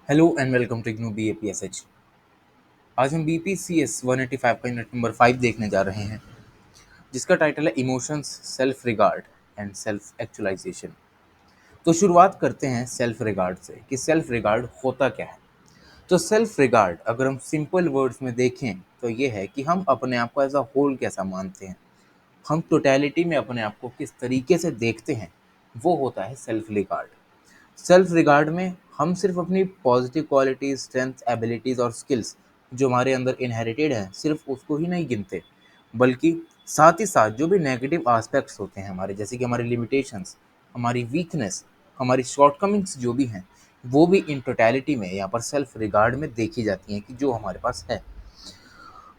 Hello and welcome to IGNOU BAPSH। आज हम BPCS 185 का यूनिट नंबर 5 देखने जा रहे हैं, जिसका टाइटल है emotions, self regard and self actualisation. तो शुरुआत करते हैं सेल्फ रिगार्ड से कि सेल्फ रिगार्ड होता क्या है। तो सेल्फ रिगार्ड अगर हम सिंपल वर्ड्स में देखें तो ये है कि हम अपने आप को एज अ होल कैसा मानते हैं, हम टोटैलिटी में अपने आप को किस तरीके से देखते हैं, वो होता है सेल्फ रिगार्ड। सेल्फ रिगार्ड में हम सिर्फ अपनी पॉजिटिव क्वालिटीज, स्ट्रेंथ, एबिलिटीज और स्किल्स जो हमारे अंदर इनहेरिटेड हैं सिर्फ उसको ही नहीं गिनते, बल्कि साथ ही साथ जो भी नेगेटिव एस्पेक्ट्स होते हैं हमारे, जैसे कि हमारी लिमिटेशंस, हमारी वीकनेस, हमारी शॉर्टकमिंग्स जो भी हैं, वो भी इन टोटैलिटी में यहाँ पर सेल्फ रिगार्ड में देखी जाती हैं कि जो हमारे पास है।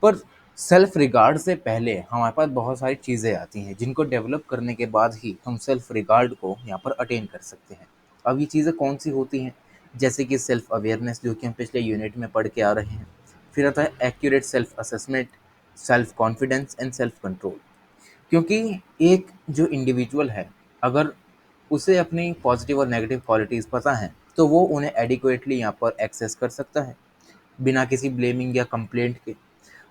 पर सेल्फ रिगार्ड से पहले हमारे पास बहुत सारी चीज़ें आती हैं जिनको डेवलप करने के बाद ही हम सेल्फ रिगार्ड को यहाँ पर अटेन कर सकते हैं। अब ये चीज़ें कौन सी होती हैं? जैसे कि सेल्फ अवेयरनेस, जो कि हम पिछले यूनिट में पढ़ के आ रहे हैं। फिर आता है accurate self assessment, self confidence and self control. क्योंकि एक जो इंडिविजुअल है, अगर उसे अपनी पॉजिटिव और नेगेटिव क्वालिटीज़ पता हैं तो वो उन्हें एडिक्वेटली यहाँ पर एक्सेस कर सकता है बिना किसी ब्लेमिंग या कंप्लेंट के।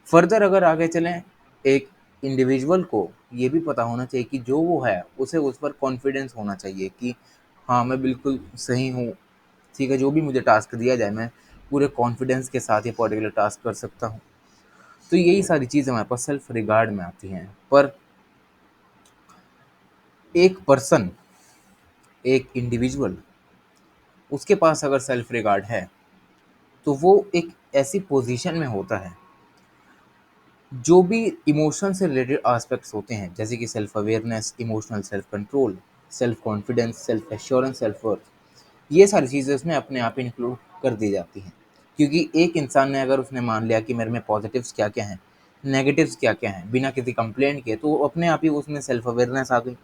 फर्दर अगर आगे चलें, एक इंडिविजुअल को ये भी पता होना चाहिए कि जो वो है उसे उस पर कॉन्फिडेंस होना चाहिए कि हाँ, मैं बिल्कुल सही हूँ। ठीक है, जो भी मुझे टास्क दिया जाए मैं पूरे कॉन्फिडेंस के साथ ये पर्टिकुलर टास्क कर सकता हूँ। तो यही सारी चीज़ें हमारे पास सेल्फ रिगार्ड में आती हैं। पर एक पर्सन, एक इंडिविजुअल, उसके पास अगर सेल्फ रिगार्ड है तो वो एक ऐसी पोजीशन में होता है, जो भी इमोशन से रिलेटेड एस्पेक्ट्स होते हैं जैसे कि self awareness, emotional self control, self confidence, self assurance, self worth, ये सारी चीज़ें उसमें अपने आप इंक्लूड कर दी जाती हैं। क्योंकि एक इंसान ने अगर उसने मान लिया कि मेरे में पॉजिटिव्स क्या क्या हैं, नेगेटिव्स क्या क्या हैं, बिना किसी कंप्लेंट के, तो अपने आप ही उसमें सेल्फ अवेयरनेस आ गई,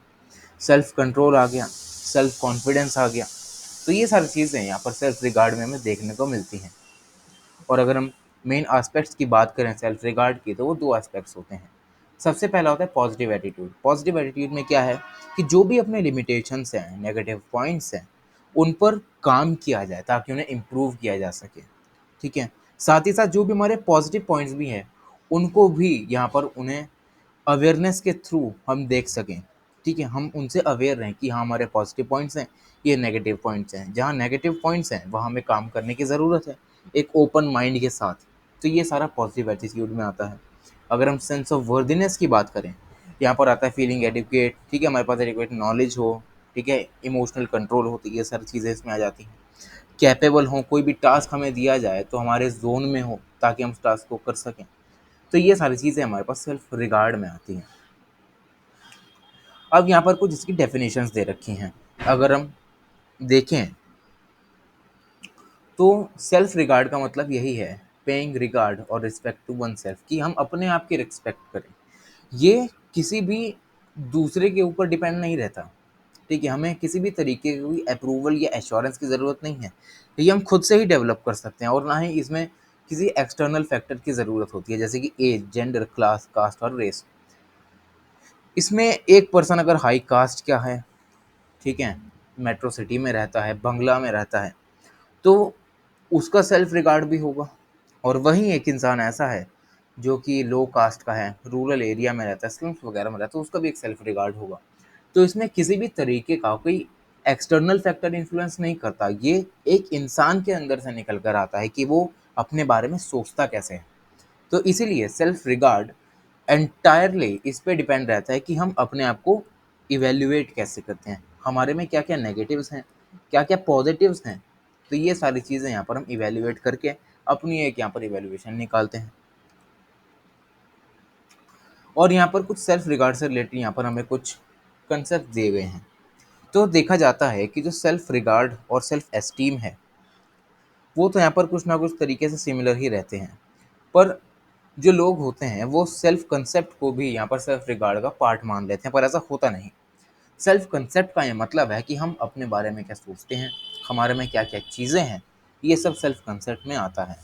सेल्फ कंट्रोल आ गया, सेल्फ कॉन्फिडेंस आ गया। तो ये सारी चीज़ें यहाँ पर सेल्फ रिगार्ड में हमें देखने को मिलती हैं। और अगर हम मेन एस्पेक्ट्स की बात करें सेल्फ रिगार्ड की, तो वो दो एस्पेक्ट्स होते हैं। सबसे पहला होता है पॉजिटिव एटीट्यूड। पॉजिटिव एटीट्यूड में क्या है कि जो भी अपने लिमिटेशंस हैं, नेगेटिव पॉइंट्स हैं, उन पर काम किया जाए ताकि उन्हें इम्प्रूव किया जा सके। ठीक है, साथ ही साथ जो भी हमारे पॉजिटिव पॉइंट्स भी हैं उनको भी यहाँ पर उन्हें अवेयरनेस के थ्रू हम देख सकें। ठीक है, हम उनसे अवेयर रहें कि हाँ, हमारे पॉजिटिव पॉइंट्स हैं, ये नेगेटिव पॉइंट्स हैं, जहाँ नेगेटिव पॉइंट्स हैं वहाँ हमें काम करने की ज़रूरत है एक ओपन माइंड के साथ। तो ये सारा पॉजिटिव एटीट्यूड में आता है। अगर हम सेंस ऑफ वर्दीनेस की बात करें, यहाँ पर आता है फीलिंग एडिक्वेट। ठीक है, हमारे पास एडिक्वेट नॉलेज हो, ठीक है, इमोशनल कंट्रोल हो, तो ये सारी चीज़ें इसमें आ जाती हैं। कैपेबल हों, कोई भी टास्क हमें दिया जाए तो हमारे जोन में हो ताकि हम उस टास्क को कर सकें। तो ये सारी चीज़ें हमारे पास सेल्फ रिगार्ड में आती हैं। अब यहाँ पर कुछ इसकी डेफिनेशंस दे रखी हैं। अगर हम देखें तो सेल्फ रिगार्ड का मतलब यही है, पेइंग रिगार्ड और रिस्पेक्ट टू वन सेल्फ, कि हम अपने आप की रिस्पेक्ट करें। ये किसी भी दूसरे के ऊपर डिपेंड नहीं रहता। ठीक है, हमें किसी भी तरीके की अप्रूवल या एश्योरेंस की ज़रूरत नहीं है। ये हम खुद से ही डेवलप कर सकते हैं और ना ही इसमें किसी एक्सटर्नल फैक्टर की ज़रूरत होती है, जैसे कि एज, जेंडर, क्लास, कास्ट और रेस। इसमें एक पर्सन अगर हाई कास्ट का है, ठीक है, मेट्रो सिटी में रहता है, बंगला में रहता है, तो उसका सेल्फ रिगार्ड भी होगा। और वहीं एक इंसान ऐसा है जो कि लो कास्ट का है, रूरल एरिया में रहता है, स्लम्स वगैरह में रहता है, तो उसका भी एक सेल्फ रिगार्ड होगा। तो इसमें किसी भी तरीके का कोई एक्सटर्नल फैक्टर इन्फ्लुएंस नहीं करता, ये एक इंसान के अंदर से निकल कर आता है कि वो अपने बारे में सोचता कैसे है। तो इसीलिए सेल्फ रिगार्ड एंटायरली इस पे डिपेंड रहता है कि हम अपने आप को इवेल्युएट कैसे करते हैं, हमारे में क्या क्या नेगेटिव्स हैं, क्या क्या पॉजिटिव्स हैं। तो ये सारी चीज़ें यहाँ पर हम इवेल्युएट करके अपनी एक यहाँ पर इवेल्युएशन निकालते हैं। और यहाँ पर कुछ सेल्फ रिगार्ड से रिलेटेड यहाँ पर हमें कुछ कंसेप्ट दिए गए हैं। तो देखा जाता है कि जो सेल्फ रिगार्ड और सेल्फ एस्टीम है, वो तो यहाँ पर कुछ ना कुछ तरीके से सिमिलर ही रहते हैं। पर जो लोग होते हैं वो सेल्फ कंसेप्ट को भी यहाँ पर सेल्फ रिगार्ड का पार्ट मान लेते हैं, पर ऐसा होता नहीं। सेल्फ कंसेप्ट का ये मतलब है कि हम अपने बारे में क्या सोचते हैं, हमारे में क्या क्या चीज़ें हैं, ये सब सेल्फ कंसेप्ट में आता है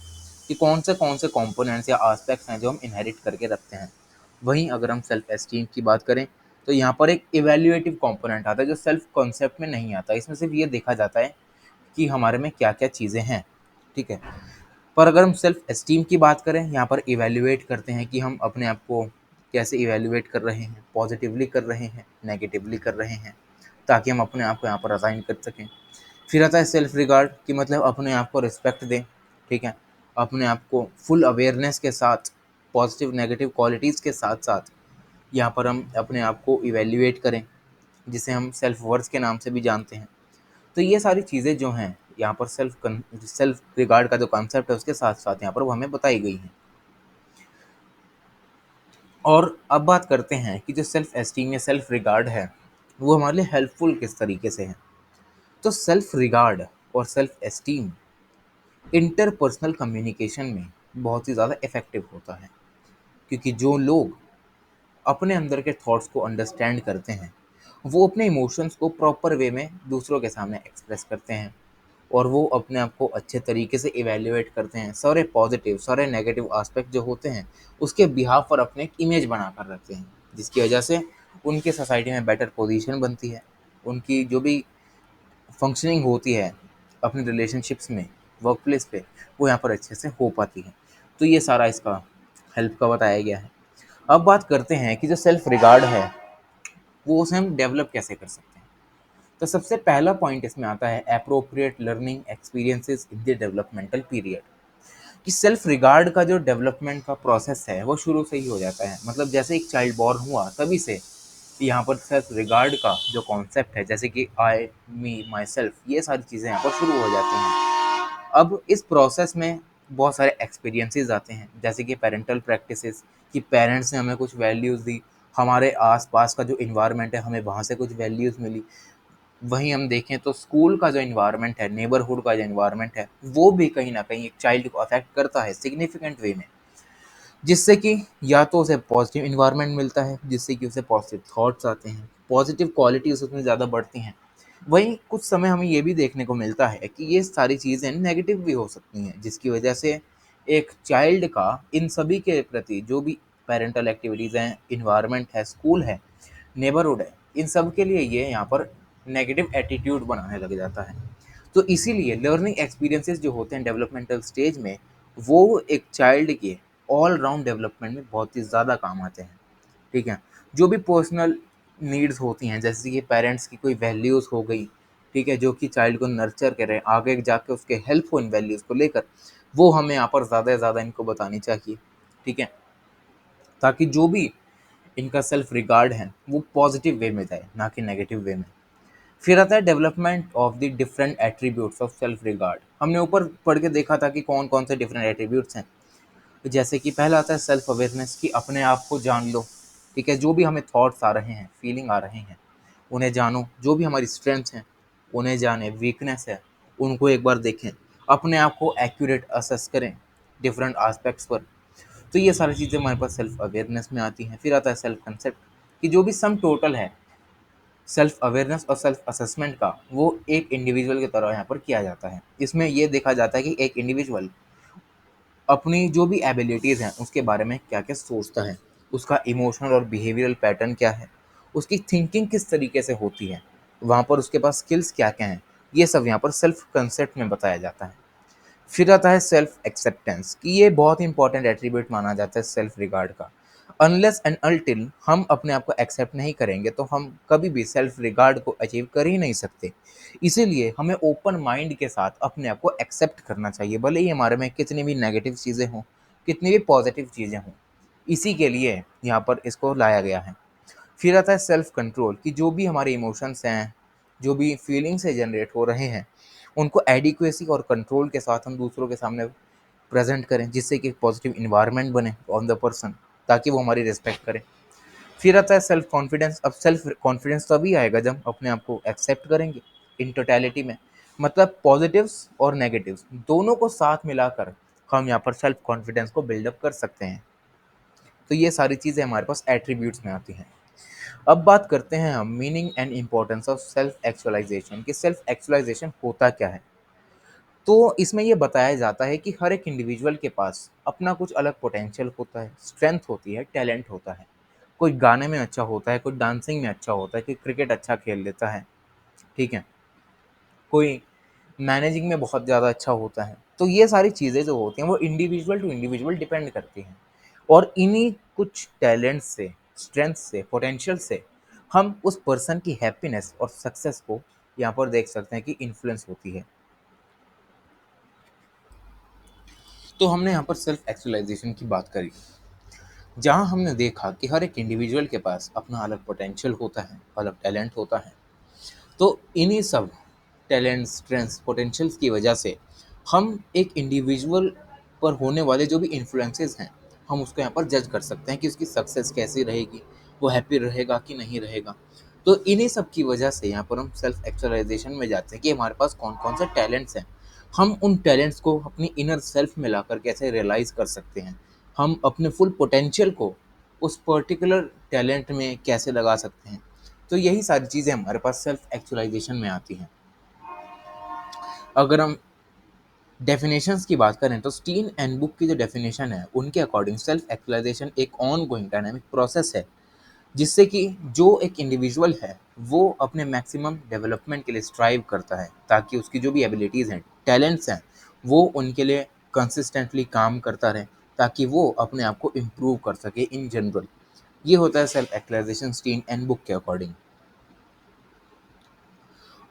कि कौन से कंपोनेंट्स या आस्पेक्ट्स हैं जो हम इनहेरिट करके रखते हैं। वहीं अगर हम सेल्फ एस्टीम की बात करें तो यहाँ पर एक इवेल्युएटिव कंपोनेंट आता है जो सेल्फ कॉन्सेप्ट में नहीं आता। इसमें सिर्फ ये देखा जाता है कि हमारे में क्या क्या चीज़ें हैं, ठीक है। पर अगर हम सेल्फ एस्टीम की बात करें, यहाँ पर इवैल्यूएट करते हैं कि हम अपने आप को कैसे इवैल्यूएट कर रहे हैं, पॉजिटिवली कर रहे हैं, नेगेटिवली कर रहे हैं, ताकि हम अपने आप को यहाँ पर असाइन कर सकें। फिर आता है सेल्फ रिगार्ड कि मतलब अपने आप को रिस्पेक्ट दें, ठीक है, अपने आप को फुल अवेयरनेस के साथ, पॉजिटिव नेगेटिव क्वालिटीज़ के साथ साथ यहाँ पर हम अपने आप को इवैल्यूएट करें, जिसे हम सेल्फ वर्थ के नाम से भी जानते हैं। तो ये सारी चीज़ें जो हैं यहाँ पर सेल्फ रिगार्ड का जो कॉन्सेप्ट है उसके साथ साथ यहाँ पर वो हमें बताई गई हैं। और अब बात करते हैं कि जो सेल्फ एस्टीम या सेल्फ रिगार्ड है वो हमारे लिए हेल्पफुल किस तरीके से है। तो सेल्फ रिगार्ड और सेल्फ एस्टीम इंटरपर्सनल कम्युनिकेशन में बहुत ही ज़्यादा इफ़ेक्टिव होता है, क्योंकि जो लोग अपने अंदर के थॉट्स को अंडरस्टैंड करते हैं वो अपने इमोशंस को प्रॉपर वे में दूसरों के सामने एक्सप्रेस करते हैं, और वो अपने आप को अच्छे तरीके से इवैल्यूएट करते हैं, सारे पॉजिटिव सारे नेगेटिव एस्पेक्ट जो होते हैं उसके बिहाफ पर अपने एक इमेज बना कर रखते हैं, जिसकी वजह से उनके सोसाइटी में बेटर पोजीशन बनती है, उनकी जो भी फंक्शनिंग होती है अपने रिलेशनशिप्स में, वर्क प्लेस पे, वो यहाँ पर अच्छे से हो पाती है। तो ये सारा इसका हेल्प का बताया गया है। अब बात करते हैं कि जो सेल्फ रिगार्ड है वो उसे हम डेवलप कैसे कर सकते हैं। तो सबसे पहला पॉइंट इसमें आता है appropriate learning experiences in the developmental period. कि सेल्फ रिगार्ड का जो डेवलपमेंट का प्रोसेस है वो शुरू से ही हो जाता है, मतलब जैसे एक चाइल्ड बॉर्न हुआ तभी से यहाँ पर सेल्फ रिगार्ड का जो कॉन्सेप्ट है, जैसे कि आई मी माई सेल्फ, ये सारी चीज़ें यहाँ पर शुरू हो जाती हैं। अब इस प्रोसेस में बहुत सारे एक्सपीरियंसेस आते हैं, जैसे कि पेरेंटल प्रैक्टिसेस, कि पेरेंट्स ने हमें कुछ वैल्यूज़ दी, हमारे आसपास का जो इन्वायरमेंट है हमें वहाँ से कुछ वैल्यूज़ मिली। वहीं हम देखें तो स्कूल का जो इन्वायरमेंट है, नेबरहुड का जो इन्वायरमेंट है, वो भी कहीं ना कहीं एक चाइल्ड को अफेक्ट करता है सिग्निफिकेंट वे में, जिससे कि या तो उसे पॉजिटिव इन्वायरमेंट मिलता है जिससे कि उसे पॉजिटिव थॉट्स आते हैं, पॉजिटिव क्वालिटीज उसमें ज़्यादा बढ़ती हैं। वहीं कुछ समय हमें ये भी देखने को मिलता है कि ये सारी चीज़ें नेगेटिव भी हो सकती हैं, जिसकी वजह से एक चाइल्ड का इन सभी के प्रति जो भी पेरेंटल एक्टिविटीज़ हैं, इन्वायरमेंट है, स्कूल है, नेबरहुड है, इन सब के लिए ये यहाँ पर नेगेटिव एटीट्यूड बनाने लग जाता है। तो इसीलिए लर्निंग एक्सपीरियंसेस जो होते हैं डेवलपमेंटल स्टेज में, वो एक चाइल्ड के ऑल राउंड डेवलपमेंट में बहुत ही ज़्यादा काम आते हैं, ठीक है। जो भी पर्सनल नीड्स होती हैं, जैसे कि पेरेंट्स की कोई वैल्यूज़ हो गई, ठीक है, जो कि चाइल्ड को नर्चर करें, आगे जाके उसके हेल्प हो इन वैल्यूज़ को लेकर, वो हमें यहाँ पर ज़्यादा से ज़्यादा इनको बतानी चाहिए, ठीक है, ताकि जो भी इनका सेल्फ रिगार्ड है वो पॉजिटिव वे में जाए, ना कि नेगेटिव वे में। फिर आता है development of the different attributes of self regard. हमने ऊपर पढ़ के देखा था कि कौन कौन से डिफरेंट एट्रीब्यूट्स हैं। जैसे कि पहला आता है सेल्फ अवेयरनेस, कि अपने आप को जान लो, ठीक है, जो भी हमें थॉट्स आ रहे हैं, फीलिंग आ रहे हैं, उन्हें जानो, जो भी हमारी स्ट्रेंथ्स हैं उन्हें जाने, वीकनेस है उनको एक बार देखें, अपने आप को एक्यूरेट असेस करें डिफरेंट एस्पेक्ट्स पर। तो ये सारी चीज़ें हमारे पास सेल्फ अवेयरनेस में आती हैं। फिर आता है सेल्फ कंसेप्ट, कि जो भी सम टोटल है सेल्फ अवेयरनेस और सेल्फ असेसमेंट का, वो एक इंडिविजुअल की तरह यहाँ पर किया जाता है। इसमें ये देखा जाता है कि एक इंडिविजुअल अपनी जो भी एबिलिटीज़ हैं उसके बारे में क्या क्या सोचता है, उसका इमोशनल और बिहेवियरल पैटर्न क्या है, उसकी थिंकिंग किस तरीके से होती है, वहाँ पर उसके पास स्किल्स क्या क्या हैं, ये सब यहाँ पर सेल्फ कंसेप्ट में बताया जाता है। फिर आता है सेल्फ एक्सेप्टेंस, कि ये बहुत ही इंपॉर्टेंट एट्रीब्यूट माना जाता है सेल्फ रिगार्ड का। अनलेस एंड अनटिल हम अपने आप को एक्सेप्ट नहीं करेंगे तो हम कभी भी सेल्फ रिगार्ड को अचीव कर ही नहीं सकते। इसीलिए हमें ओपन माइंड के साथ अपने आप को एक्सेप्ट करना चाहिए, भले ही हमारे में कितनी भी नेगेटिव चीज़ें हों, कितनी भी पॉजिटिव चीज़ें हों। इसी के लिए यहाँ पर इसको लाया गया है। फिर आता है सेल्फ कंट्रोल, कि जो भी हमारे इमोशंस हैं, जो भी फीलिंग से जनरेट हो रहे हैं, उनको एडिक्वेसी और कंट्रोल के साथ हम दूसरों के सामने प्रेजेंट करें, जिससे कि एक पॉजिटिव इन्वायरमेंट बने ऑन द पर्सन, ताकि वो हमारी रिस्पेक्ट करें। फिर आता है सेल्फ कॉन्फिडेंस। अब सेल्फ कॉन्फिडेंस तभी आएगा जब अपने आप को एक्सेप्ट करेंगे इन टोटलिटी में, मतलब पॉजिटिव्स और नेगेटिव्स दोनों को साथ मिलाकर हम यहाँ पर सेल्फ कॉन्फिडेंस को बिल्डअप कर सकते हैं। तो ये सारी चीज़ें हमारे पास एट्रीब्यूट्स में आती हैं। अब बात करते हैं हम meaning and importance of self actualisation, कि सेल्फ एक्चुअलाइजेशन होता क्या है। तो इसमें ये बताया जाता है कि हर एक इंडिविजुअल के पास अपना कुछ अलग पोटेंशियल होता है, स्ट्रेंथ होती है, टैलेंट होता है। कोई गाने में अच्छा होता है, कोई डांसिंग में अच्छा होता है, कोई क्रिकेट अच्छा खेल लेता है, ठीक है, कोई मैनेजिंग में बहुत ज़्यादा अच्छा होता है, तो ये सारी चीज़ें जो होती हैं वो इंडिविजुअल टू इंडिविजुअल डिपेंड करती हैं, और इन्हीं कुछ टैलेंट से, स्ट्रेंथ से, पोटेंशियल से हम उस पर्सन की हैप्पीनेस और सक्सेस को यहाँ पर देख सकते हैं कि इन्फ्लुएंस होती है। तो हमने यहाँ पर सेल्फ एक्चुअलाइजेशन की बात करी, जहाँ हमने देखा कि हर एक इंडिविजुअल के पास अपना अलग पोटेंशियल होता है, अलग टैलेंट होता है। तो इन्हीं सब टैलेंट्स, स्ट्रेंथ्स, पोटेंशियल्स की वजह से हम एक इंडिविजुअल पर होने वाले जो भी इन्फ्लुएंसेस हैं, हम उसको यहाँ पर जज कर सकते हैं कि उसकी सक्सेस कैसी रहेगी, वो हैप्पी रहेगा कि नहीं रहेगा। तो इन्हीं सब की वजह से यहाँ पर हम सेल्फ एक्चुअलाइजेशन में जाते हैं कि हमारे पास कौन कौन से टैलेंट्स हैं, हम उन टैलेंट्स को अपनी इनर सेल्फ में लाकर कैसे रियलाइज़ कर सकते हैं, हम अपने फुल पोटेंशियल को उस पर्टिकुलर टैलेंट में कैसे लगा सकते हैं। तो यही सारी चीज़ें हमारे पास सेल्फ एक्चुअलाइजेशन में आती हैं। अगर हम डेफिनेशंस की बात करें तो स्टीन एंड बुक की जो डेफिनेशन है उनके अकॉर्डिंग सेल्फ एक्चुअलाइजेशन एक ऑन गोइंग डायनामिक प्रोसेस है, जिससे कि जो एक इंडिविजुअल है वो अपने मैक्सिमम डेवलपमेंट के लिए स्ट्राइव करता है, ताकि उसकी जो भी एबिलिटीज़ हैं, टैलेंट्स हैं, वो उनके लिए कंसिस्टेंटली काम करता रहे, ताकि वो अपने आप को इम्प्रूव कर सके इन जनरल। ये होता है self actualisation Stein and Book के अकॉर्डिंग।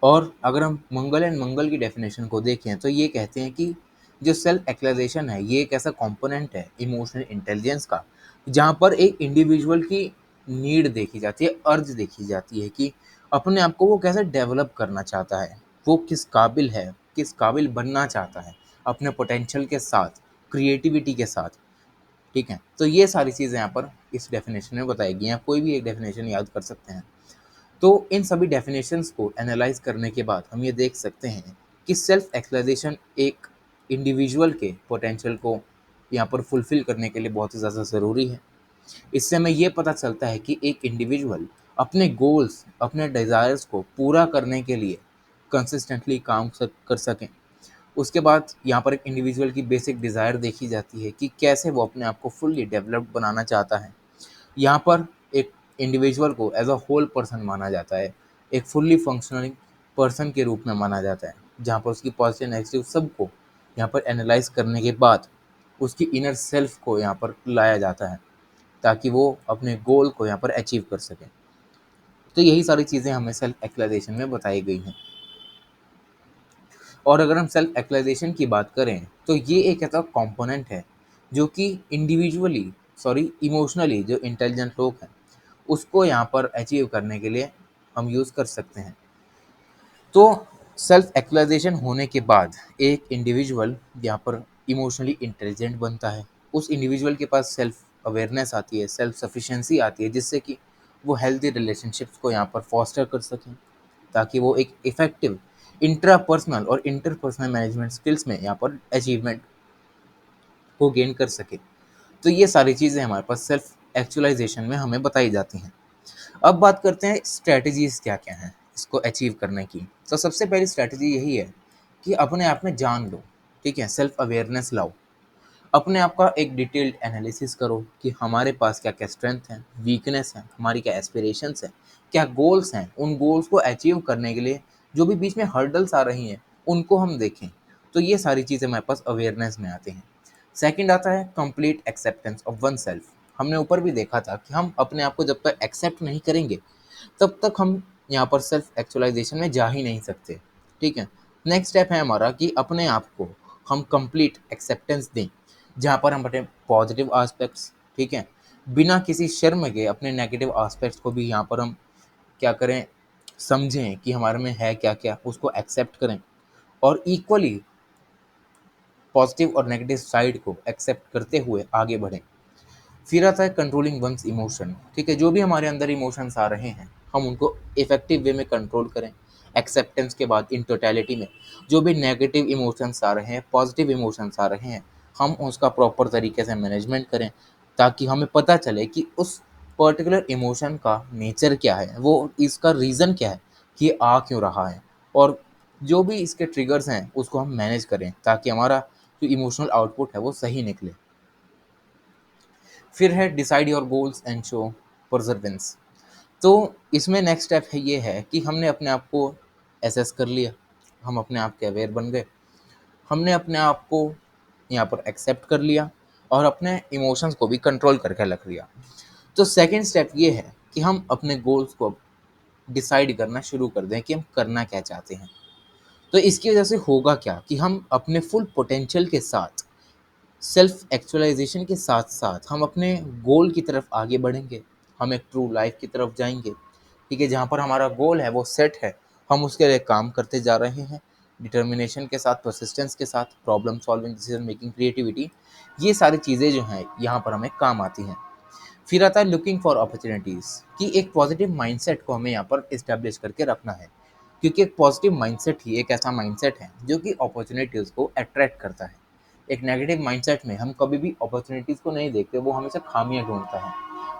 और अगर हम मंगल एंड मंगल की डेफिनेशन को देखें तो ये कहते हैं कि जो सेल्फ एक्चुअलाइजेशन है ये एक ऐसा कंपोनेंट है इमोशनल इंटेलिजेंस का, जहाँ पर एक इंडिविजुअल की नीड देखी जाती है, अर्ज देखी जाती है कि अपने आप को वो कैसे डेवलप करना चाहता है, वो किस काबिल है, किस काबिल बनना चाहता है अपने पोटेंशियल के साथ, क्रिएटिविटी के साथ। ठीक है, तो ये सारी चीज़ें यहाँ पर इस डेफिनेशन में बताई गई हैं। आप कोई भी एक डेफिनेशन याद कर सकते हैं। तो इन सभी डेफिनेशंस को एनालाइज करने के बाद हम ये देख सकते हैं कि सेल्फ एक्चुअलाइजेशन एक इंडिविजुअल के पोटेंशियल को यहाँ पर फुलफिल करने के लिए बहुत ही ज़्यादा ज़रूरी है। इससे हमें ये पता चलता है कि एक इंडिविजुअल अपने गोल्स, अपने डिज़ायर्स को पूरा करने के लिए कंसिस्टेंटली कर सकें। उसके बाद यहाँ पर एक इंडिविजुअल की बेसिक डिज़ायर देखी जाती है कि कैसे वो अपने आप को फुल्ली डेवलप्ड बनाना चाहता है। यहाँ पर एक इंडिविजुअल को एज अ होल पर्सन माना जाता है, एक फुल्ली फंक्शनलिंग पर्सन के रूप में माना जाता है, जहाँ पर उसकी पॉजिटिव नेगेटिव सबको यहाँ पर एनालाइज करने के बाद उसकी इनर सेल्फ को यहाँ पर लाया जाता है, ताकि वो अपने गोल को यहाँ पर अचीव कर सके। तो यही सारी चीज़ें हमें सेल्फ एक्चुअलाइजेशन में बताई गई हैं। और अगर हम सेल्फ एक्चुअलाइजेशन की बात करें तो ये एक ऐसा कंपोनेंट है जो कि इंडिविजुअली, सॉरी, इमोशनली जो इंटेलिजेंट लोग हैं उसको यहाँ पर अचीव करने के लिए हम यूज़ कर सकते हैं। तो सेल्फ एक्चुअलाइजेशन होने के बाद एक इंडिविजुअल यहाँ पर इमोशनली इंटेलिजेंट बनता है। उस इंडिविजुअल के पास सेल्फ अवेयरनेस आती है, सेल्फ सफिशिएंसी आती है, जिससे कि वो हेल्दी रिलेशनशिप्स को यहाँ पर फॉस्टर कर सकें, ताकि वो एक इफ़ेक्टिव इंट्रापर्सनल और इंटरपर्सनल मैनेजमेंट स्किल्स में यहाँ पर अचीवमेंट को गेन कर सके। तो ये सारी चीज़ें हमारे पास सेल्फ एक्चुअलाइजेशन में हमें बताई जाती हैं। अब बात करते हैं स्ट्रैटेजीज़ क्या-क्या हैं इसको अचीव करने की। तो सबसे पहली स्ट्रैटेजी यही है कि अपने आप में जान लो, ठीक है? सेल्फ अवेयरनेस लाओ। अपने आप का एक डिटेल्ड एनालिसिस करो कि हमारे पास क्या-क्या स्ट्रेंथ हैं, वीकनेस हैं, हमारी क्या एस्पिरेशंस हैं, क्या गोल्स हैं। उन गोल्स को अचीव करने के लिए जो भी बीच में हर्डल्स आ रही हैं, उनको हम देखें। तो ये सारी चीज़ें हमारे पास अवेयरनेस में आती हैं। सेकंड आता है complete acceptance of one self. हमने ऊपर भी देखा था कि हम अपने आप को जब तक एक्सेप्ट नहीं करेंगे, तब तक हम यहाँ पर सेल्फ एक्चुअलाइजेशन में जा ही नहीं सकते। ठीक है? नेक्स्ट स्टेप है हमारा कि अपने आप को हम कंप्लीट एक्सेप्टेंस दें, जहाँ पर हम अपने पॉजिटिव एस्पेक्ट्स, ठीक है, बिना किसी शर्म के अपने नेगेटिव एस्पेक्ट्स को भी यहाँ पर हम क्या करें, समझें कि हमारे में है क्या-क्या, उसको एक्सेप्ट करें और इक्वली पॉजिटिव और नेगेटिव साइड को एक्सेप्ट करते हुए आगे बढ़ें। फिर आता है कंट्रोलिंग वंस इमोशन। ठीक है, जो भी हमारे अंदर इमोशंस आ रहे हैं हम उनको इफेक्टिव वे में कंट्रोल करें। एक्सेप्टेंस के बाद इन टोटलिटी में जो भी नेगेटिव इमोशंस आ रहे हैं, पॉजिटिव इमोशंस आ रहे हैं, हम उसका प्रॉपर तरीके से मैनेजमेंट करें, ताकि हमें पता चले कि उस पर्टिकुलर इमोशन का नेचर क्या है, वो इसका रीज़न क्या है कि ये आ क्यों रहा है, और जो भी इसके ट्रिगर्स हैं उसको हम मैनेज करें, ताकि हमारा जो इमोशनल आउटपुट है वो सही निकले। फिर है decide your goals and show Perseverance. तो इसमें नेक्स्ट स्टेप है ये है कि हमने अपने आप को एसेस कर लिया, हम अपने आप के अवेयर बन गए, हमने अपने आप को यहाँ पर एक्सेप्ट कर लिया और अपने इमोशंस को भी कंट्रोल करके रख लिया। तो सेकंड स्टेप ये है कि हम अपने गोल्स को डिसाइड करना शुरू कर दें कि हम करना क्या चाहते हैं। तो इसकी वजह से होगा क्या कि हम अपने फुल पोटेंशियल के साथ, सेल्फ एक्चुअलाइजेशन के साथ साथ हम अपने गोल की तरफ आगे बढ़ेंगे। हम एक ट्रू लाइफ की तरफ जाएंगे, ठीक है, जहाँ पर हमारा गोल है वो सेट है, हम उसके लिए काम करते जा रहे हैं डिटर्मिनेशन के साथ, परसिस्टेंस के साथ, problem solving, decision making, creativity, ये सारी चीज़ें जो हैं यहाँ पर हमें काम आती हैं। फिर आता है लुकिंग फॉर अपॉर्चुनिटीज़, कि एक पॉजिटिव माइंडसेट को हमें यहाँ पर इस्टेब्लिश करके रखना है, क्योंकि एक पॉजिटिव माइंडसेट ही एक ऐसा माइंडसेट है जो कि अपॉर्चुनिटीज़ को अट्रैक्ट करता है। एक नेगेटिव माइंडसेट में हम कभी भी अपॉर्चुनिटीज़ को नहीं देखते, वो हमेशा खामियां ढूंढता है।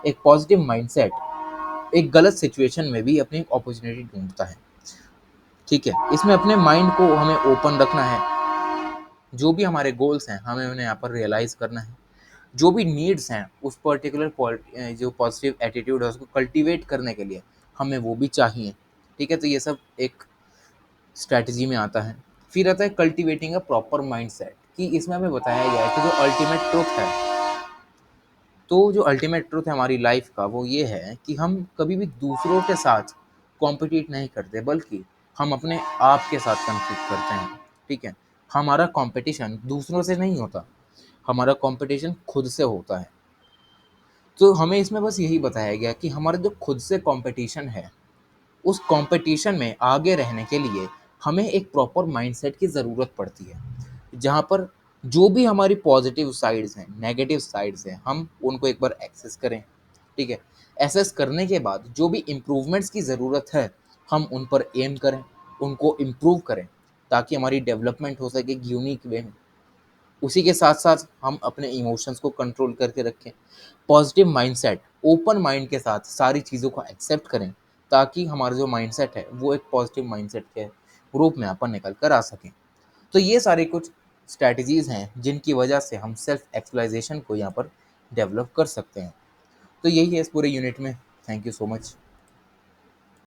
एक पॉजिटिव माइंडसेट एक गलत सिचुएशन में भी अपनी अपॉर्चुनिटी ढूंढता है, ठीक है। इसमें अपने माइंड को हमें ओपन रखना है, जो भी हमारे गोल्स हैं हमें उन्हें यहाँ पर रियलाइज़ करना है, जो भी नीड्स हैं उस पर्टिकुलर जो पॉजिटिव एटीट्यूड है उसको कल्टीवेट करने के लिए हमें वो भी चाहिए, ठीक है। तो ये सब एक स्ट्रैटेजी में आता है। फिर आता है कल्टीवेटिंग अ प्रॉपर माइंडसेट, कि इसमें हमें बताया गया है कि जो अल्टीमेट ट्रुथ है, तो जो अल्टीमेट ट्रुथ है हमारी लाइफ का वो ये है कि हम कभी भी दूसरों के साथ कॉम्पिटिट नहीं करते, बल्कि हम अपने आप के साथ कम्पीट करते हैं, ठीक है। हमारा कंपटीशन दूसरों से नहीं होता, हमारा कंपटीशन खुद से होता है। तो हमें इसमें बस यही बताया गया कि हमारा जो खुद से कंपटीशन है, उस कंपटीशन में आगे रहने के लिए हमें एक प्रॉपर माइंडसेट की ज़रूरत पड़ती है, जहाँ पर जो भी हमारी पॉजिटिव साइड्स हैं, नेगेटिव साइड्स हैं, हम उनको एक बार एक्सेस करें, ठीक है। एसेस करने के बाद जो भी इम्प्रूवमेंट्स की ज़रूरत है, हम उन पर एम करें, उनको इम्प्रूव करें, ताकि हमारी डेवलपमेंट हो सके यूनिक वे में। उसी के साथ साथ हम अपने इमोशंस को कंट्रोल करके रखें, पॉजिटिव माइंडसेट, ओपन माइंड के साथ सारी चीज़ों को एक्सेप्ट करें, ताकि हमारा जो माइंडसेट है वो एक पॉजिटिव माइंडसेट के रूप में अपन निकल कर आ सकें। तो ये सारी कुछ स्ट्रैटेजीज़ हैं जिनकी वजह से हम सेल्फ एक्चुअलाइजेशन को यहाँ पर डेवलप कर सकते हैं। तो यही है इस पूरे यूनिट में। Thank you so much.